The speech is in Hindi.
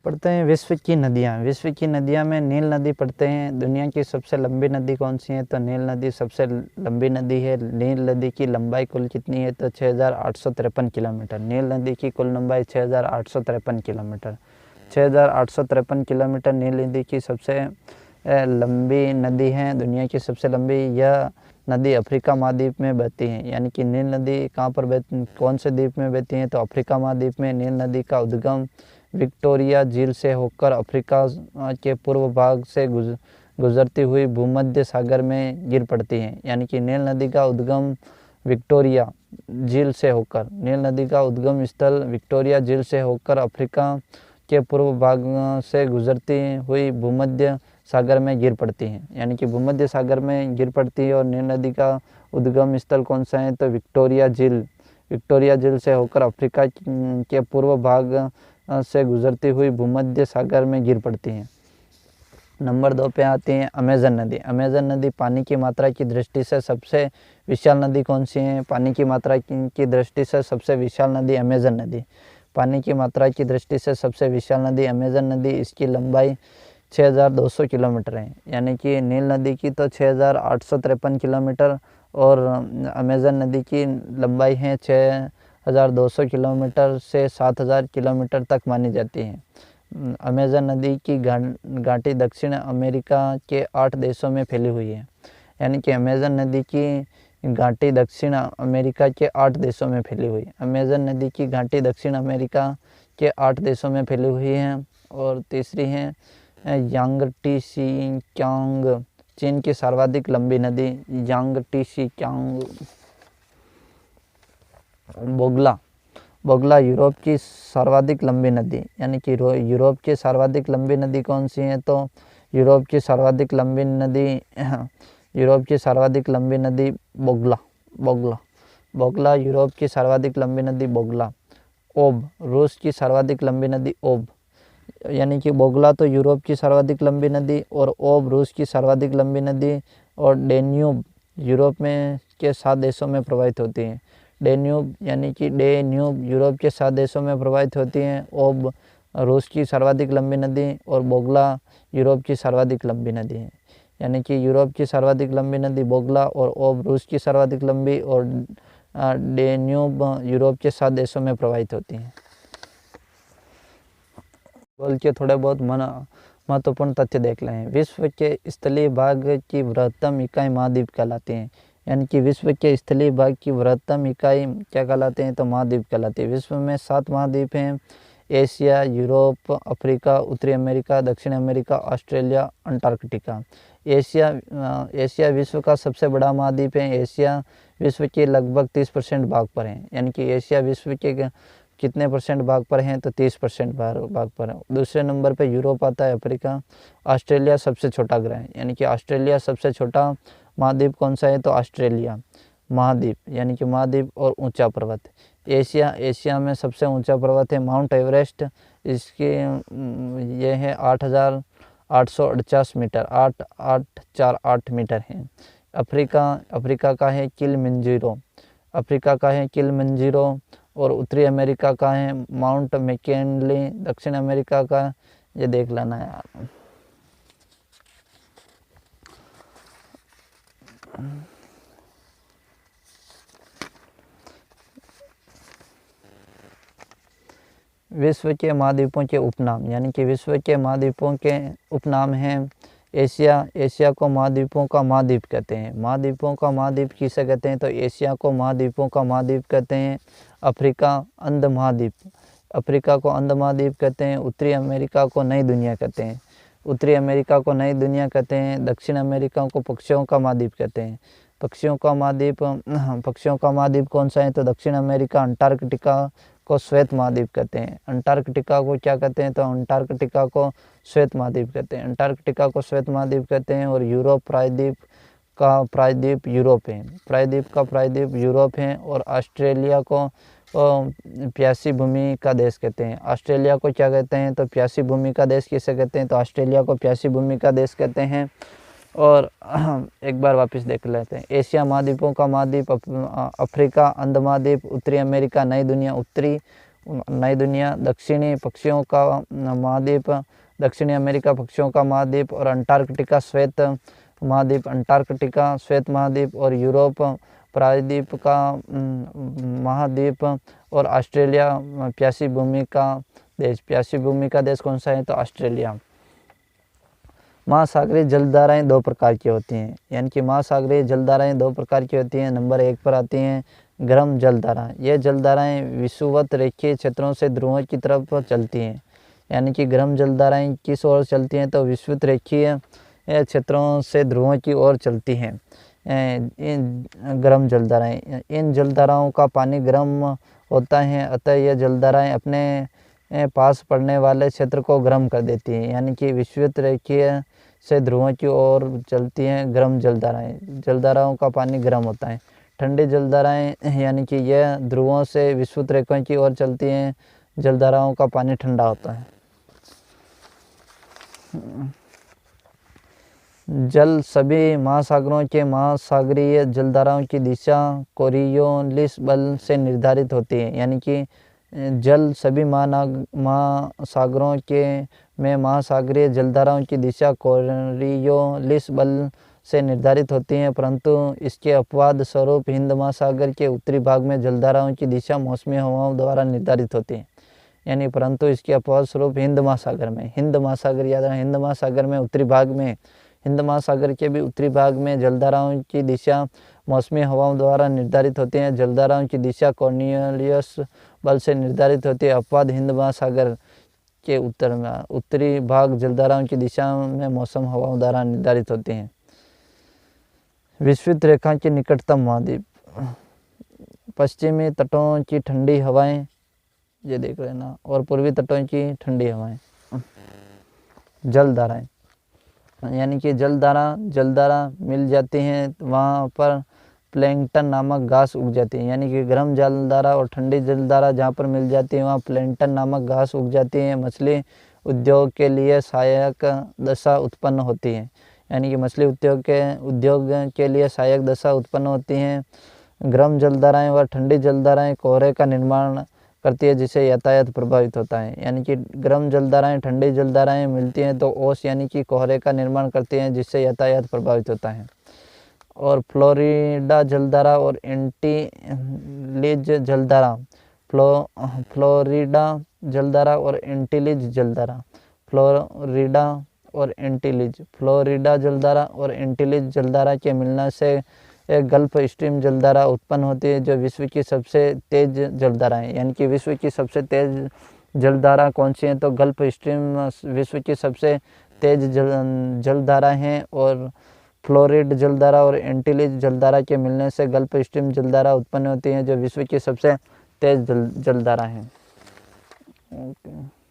पढ़ते हैं विश्व की नदियाँ। विश्व की नदियाँ में नील नदी पढ़ते हैं। दुनिया की सबसे लंबी नदी कौन सी है? तो नील नदी सबसे लंबी नदी है। नील नदी की लंबाई कुल कितनी है? तो 6,853 किलोमीटर। नील नदी की कुल लंबाई 6,853 किलोमीटर। 6,853 किलोमीटर नील नदी की सबसे लंबी नदी है। दुनिया की सबसे लंबी यह नदी अफ्रीका महाद्वीप में बहती है। यानी कि नील नदी कहाँ पर कौन से द्वीप में बहती है? तो अफ्रीका महाद्वीप में। नील नदी का उद्गम विक्टोरिया झील से होकर अफ्रीका के पूर्व भाग से गुजरती हुई भूमध्य सागर में गिर पड़ती है। यानी कि नील नदी का उद्गम विक्टोरिया झील से होकर नील नदी का उद्गम स्थल विक्टोरिया झील से होकर अफ्रीका के पूर्व भाग से गुजरती हुई भूमध्य सागर में गिर पड़ती है। यानी कि भूमध्य सागर में गिर पड़ती है। और नील नदी का उद्गम स्थल कौन सा है? तो विक्टोरिया झील से होकर अफ्रीका के पूर्व भाग से गुजरती हुई भूमध्य सागर में गिर पड़ती हैं। नंबर 2 पे आती है अमेज़न नदी। अमेज़न नदी पानी की मात्रा की दृष्टि से सबसे विशाल नदी कौन सी है? पानी की मात्रा की दृष्टि से सबसे विशाल नदी अमेज़न नदी। पानी की मात्रा की दृष्टि से सबसे विशाल नदी अमेज़न नदी। इसकी लंबाई 6,200 किलोमीटर है। यानी कि नील नदी की तो 6,853 किलोमीटर और अमेज़न नदी की लंबाई है 6,200 किलोमीटर से 7,000 किलोमीटर तक मानी जाती है। अमेज़न नदी की घाटी दक्षिण अमेरिका के 8 देशों में फैली हुई है। यानी कि अमेज़न नदी की घाटी दक्षिण अमेरिका के 8 देशों में फैली हुई है। अमेज़न नदी की घाटी दक्षिण अमेरिका के 8 देशों में फैली हुई है। और तीसरी है यांगटी क्यांग, चीन की सर्वाधिक लंबी नदी। Yangtze Kiang. बोगला यूरोप की सर्वाधिक लंबी नदी। यानी कि यूरोप की सर्वाधिक लंबी नदी कौन सी है? तो यूरोप की सर्वाधिक लंबी नदी बोगला यूरोप की सर्वाधिक लंबी नदी बोगला। ओब, रूस की सर्वाधिक लंबी नदी ओब। यानी कि बोगला तो यूरोप की सर्वाधिक लंबी नदी और ओब रूस की सर्वाधिक लंबी नदी। और डेन्यूब यूरोप में के 7 देशों में प्रवाहित होती है। डेन्यूब यानी कि यूरोप के 7 देशों में प्रवाहित होती हैं। ओब रूस की सर्वाधिक लंबी नदी और बोगला यूरोप की सर्वाधिक लंबी नदी है। यानी कि यूरोप की सर्वाधिक लंबी नदी बोगला और ओब रूस की सर्वाधिक लंबी और डेन्यूब यूरोप के 7 देशों में प्रवाहित होती हैं। बोल के थोड़े बहुत महत्वपूर्ण तथ्य देख लें। विश्व के स्थलीय भाग की बृहत्तम इकाई महाद्वीप कहलाती हैं। यानी कि विश्व के स्थलीय भाग की बृहत्तम इकाई क्या कहलाते हैं? तो महाद्वीप कहलाते हैं। विश्व में 7 महाद्वीप हैं। एशिया, यूरोप, अफ्रीका, उत्तरी अमेरिका, दक्षिण अमेरिका, ऑस्ट्रेलिया, अंटार्कटिका। एशिया विश्व का सबसे बड़ा महाद्वीप है। एशिया विश्व के लगभग 30% भाग पर है। यानी कि एशिया विश्व के कितने परसेंट भाग पर हैं? तो 30% भाग पर है। दूसरे नंबर पे यूरोप आता है, अफ्रीका। ऑस्ट्रेलिया सबसे छोटा ग्रह है। यानी कि ऑस्ट्रेलिया सबसे छोटा महाद्वीप कौन सा है? तो ऑस्ट्रेलिया महाद्वीप। यानी कि महाद्वीप और ऊंचा पर्वत। एशिया में सबसे ऊंचा पर्वत है माउंट एवरेस्ट। इसके ये है 8,848 मीटर, 8,848 मीटर है। अफ्रीका का है किलिमंजारो। और उत्तरी अमेरिका का है माउंट मैकिनले। दक्षिण अमेरिका का ये देख लेना यार। विश्व के महाद्वीपों के उपनाम। यानी कि विश्व के महाद्वीपों के उपनाम हैं एशिया को महाद्वीपों का महाद्वीप कहते हैं। महाद्वीपों का महाद्वीप किसे कहते हैं? तो एशिया को महाद्वीपों का महाद्वीप कहते हैं। अफ्रीका अंध महाद्वीप कहते हैं। उत्तरी अमेरिका को नई दुनिया कहते हैं। दक्षिण अमेरिका को पक्षियों का महाद्वीप कहते हैं। पक्षियों का महाद्वीप कौन सा है? तो दक्षिण अमेरिका। अंटार्कटिका को श्वेत महाद्वीप कहते हैं। अंटार्कटिका को क्या कहते हैं? तो अंटार्कटिका को श्वेत महाद्वीप कहते हैं। और यूरोप प्रायद्वीप यूरोप है। और ऑस्ट्रेलिया को प्यासी भूमि का देश कहते हैं। ऑस्ट्रेलिया को क्या कहते हैं? तो प्यासी भूमि का देश किसे कहते हैं? तो ऑस्ट्रेलिया को प्यासी भूमि का देश कहते हैं। और एक बार वापस देख लेते हैं। एशिया महाद्वीपों का महाद्वीप अफ्रीका अंध महाद्वीप, उत्तरी अमेरिका नई दुनिया, नई दुनिया, दक्षिणी पक्षियों का महाद्वीप, दक्षिणी अमेरिका पक्षियों का महाद्वीप और अंटार्कटिका श्वेत महाद्वीप, अंटार्कटिका श्वेत महाद्वीप और यूरोप प्रायद्वीप का महाद्वीप और ऑस्ट्रेलिया प्यासी भूमि का देश। प्यासी भूमि का देश कौन सा है? तो ऑस्ट्रेलिया। महासागरीय जलधाराएं दो प्रकार की होती हैं, यानी कि महासागरीय जलधाराएं दो प्रकार की होती हैं। नंबर 1 पर आती हैं गर्म जलधारा। ये जलधाराएं विषुवत रेखीय क्षेत्रों से ध्रुवों की तरफ चलती हैं, यानी कि गर्म जलधाराएं किस ओर चलती हैं? तो विषुवत रेखीय क्षेत्रों से ध्रुवों की ओर चलती हैं इन गर्म जलधाराएं। इन जलधाराओं का पानी गर्म होता है, अतः यह जलधाराएं अपने पास पड़ने वाले क्षेत्र को गर्म कर देती हैं, यानी कि विषुवत रेखीय से ध्रुवों की ओर चलती हैं गर्म जलधाराएं। जलधाराओं का पानी गर्म होता है। ठंडी जलधाराएं, यानी कि यह ध्रुवों से विषुवत रेखा की ओर चलती हैं, जलधाराओं का पानी ठंडा होता है। जल सभी महासागरों के महासागरीय जलधाराओं की दिशा कोरियोलिस बल से निर्धारित होती है, यानी कि जल सभी महासागरों के में महासागरीय जलधाराओं की दिशा कोरियोलिस बल से निर्धारित होती हैं, परंतु इसके अपवाद स्वरूप हिंद महासागर के उत्तरी भाग में जलधाराओं की दिशा मौसमी हवाओं द्वारा निर्धारित होती है। यानी परंतु इसके अपवाद स्वरूप हिंद महासागर याद रखना, हिंद महासागर में उत्तरी भाग में, हिंद महासागर के भी उत्तरी भाग में जलधाराओं की दिशा मौसमी हवाओं द्वारा निर्धारित होती हैं। जलधाराओं की दिशा कॉर्नियोलिस बल से निर्धारित होती है। अपवाद हिंद महासागर के उत्तरी भाग जलधाराओं की दिशा में मौसम हवाओं द्वारा निर्धारित होती हैं। विषुवत रेखा के निकटतम महाद्वीप, पश्चिमी तटों की ठंडी हवाएं, ये देख लेना, और पूर्वी तटों की ठंडी हवाएं। जलधाराएं, यानी कि जलधारा मिल जाती हैं वहाँ पर प्लैंकटन नामक घास उग जाती है, यानी कि गर्म जलधारा और ठंडी जलधारा जहाँ पर मिल जाती है वहाँ प्लैंकटन नामक घास उग जाती है। मछली उद्योग के लिए सहायक दशा उत्पन्न होती है, यानी कि मछली उद्योग के लिए सहायक दशा उत्पन्न होती हैं। गर्म जलधाराएं व ठंडी जलधाराएं कोहरे का निर्माण करती है, जिससे यातायात प्रभावित होता है। यानी कि गर्म जलधाराएं ठंडी जलधाराएं मिलती हैं तो ओस यानी कि कोहरे का निर्माण करती हैं, जिससे यातायात प्रभावित होता है। और फ्लोरिडा जलधारा और एंटीलिज जलधारा, फ्लोरिडा जलधारा और एंटीलिज जलधारा, फ्लोरिडा जलधारा और एंटीलिज जलधारा के मिलने से एक गल्फ स्ट्रीम जलधारा उत्पन्न होती है, जो विश्व की सबसे तेज जलधारा है। यानी कि विश्व की सबसे तेज जलधारा कौन सी है? तो गल्फ स्ट्रीम विश्व की सबसे तेज जलधारा है। और फ्लोरिड जलधारा और एंटीलिज जलधारा के मिलने से गल्फ स्ट्रीम जलधारा उत्पन्न होती है, जो विश्व की सबसे तेज जलधारा है। ओके।